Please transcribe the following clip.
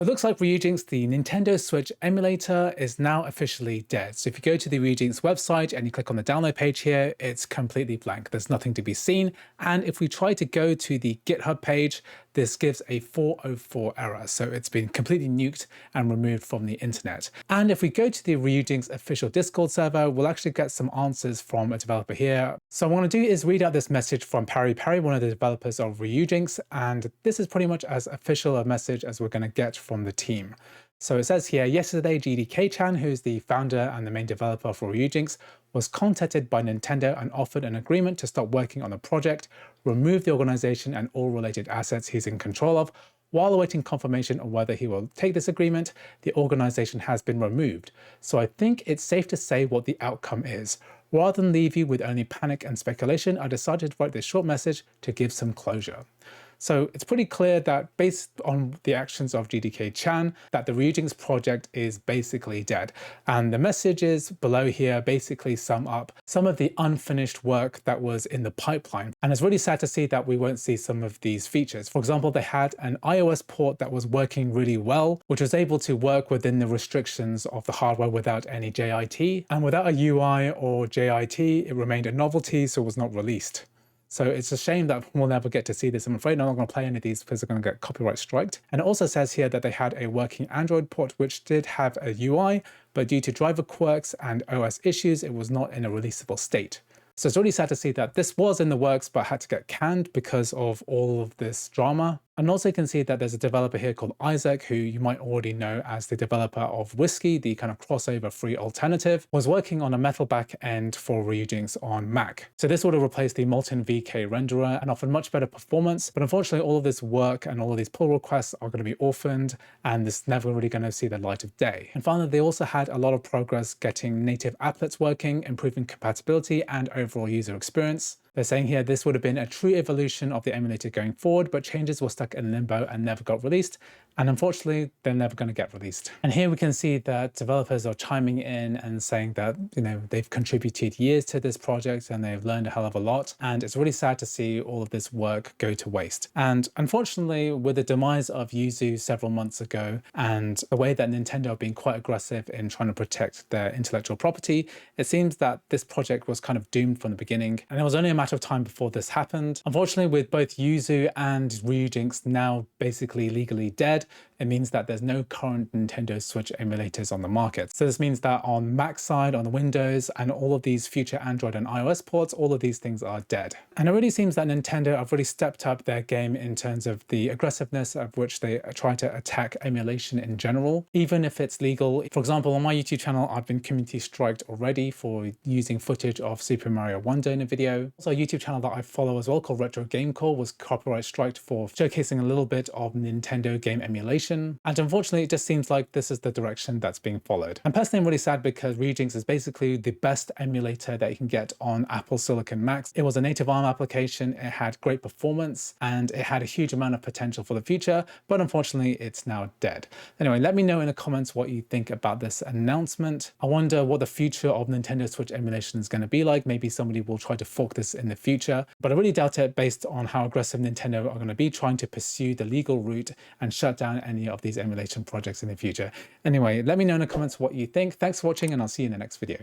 It looks like Ryujinx, the Nintendo Switch emulator, is now officially dead. So if you go to the Ryujinx website and you click on the download page here, it's completely blank. There's nothing to be seen. And if we try to go to the GitHub page, this gives a 404 error. So it's been completely nuked and removed from the internet. And if we go to the Ryujinx official Discord server, we'll actually get some answers from a developer here. So what I'm going to do is read out this message from Perry, one of the developers of Ryujinx. And this is pretty much as official a message as we're going to get from the team. So it says here, yesterday GDK-chan, who's the founder and the main developer for Ryujinx, was contacted by Nintendo and offered an agreement to stop working on the project, remove the organization and all related assets he's in control of. While awaiting confirmation on whether he will take this agreement, the organization has been removed. So I think it's safe to say what the outcome is. Rather than leave you with only panic and speculation, I decided to write this short message to give some closure. So it's pretty clear that based on the actions of GDK-chan, that the Ryujinx project is basically dead. And the messages below here basically sum up some of the unfinished work that was in the pipeline. And it's really sad to see that we won't see some of these features. For example, they had an iOS port that was working really well, which was able to work within the restrictions of the hardware without any JIT. And without a UI or JIT, it remained a novelty, so it was not released. So it's a shame that we'll never get to see this. I'm afraid I'm not going to play any of these because they're going to get copyright striked. And it also says here that they had a working Android port which did have a UI, but due to driver quirks and OS issues, it was not in a releasable state. So it's really sad to see that this was in the works but had to get canned because of all of this drama. And also you can see that there's a developer here called Isaac, who you might already know as the developer of Whiskey, the kind of crossover free alternative, was working on a metal backend for Ryujinx on Mac. So this would have replaced the Molten VK renderer and offered much better performance. But unfortunately, all of this work and all of these pull requests are going to be orphaned, and this is never really going to see the light of day. And finally, they also had a lot of progress getting native applets working, improving compatibility and overall user experience. They're saying here this would have been a true evolution of the emulator going forward, but changes were stuck in limbo and never got released. And unfortunately, they're never going to get released. And here we can see that developers are chiming in and saying that, they've contributed years to this project and they've learned a hell of a lot. And it's really sad to see all of this work go to waste. And unfortunately, with the demise of Yuzu several months ago and the way that Nintendo have been quite aggressive in trying to protect their intellectual property, it seems that this project was kind of doomed from the beginning. And it was only a matter of time before this happened. Unfortunately, with both Yuzu and Ryujinx now basically legally dead, it means that there's no current Nintendo Switch emulators on the market. So this means that on Mac side, on the Windows, and all of these future Android and iOS ports, all of these things are dead. And it really seems that Nintendo have really stepped up their game in terms of the aggressiveness of which they try to attack emulation in general, even if it's legal. For example, on my YouTube channel, I've been community striked already for using footage of Super Mario Wonder in a video. Also, a YouTube channel that I follow as well called Retro Game Core was copyright striked for showcasing a little bit of Nintendo game emulation. And unfortunately, it just seems like this is the direction that's being followed. And personally, I'm really sad because Ryujinx is basically the best emulator that you can get on Apple Silicon Macs. It was a native ARM application, it had great performance, and it had a huge amount of potential for the future, but unfortunately, it's now dead. Anyway, let me know in the comments what you think about this announcement. I wonder what the future of Nintendo Switch emulation is going to be like. Maybe somebody will try to fork this in the future, but I really doubt it based on how aggressive Nintendo are going to be trying to pursue the legal route and shut down any of these emulation projects in the future. Anyway, let me know in the comments what you think. Thanks for watching, and I'll see you in the next video.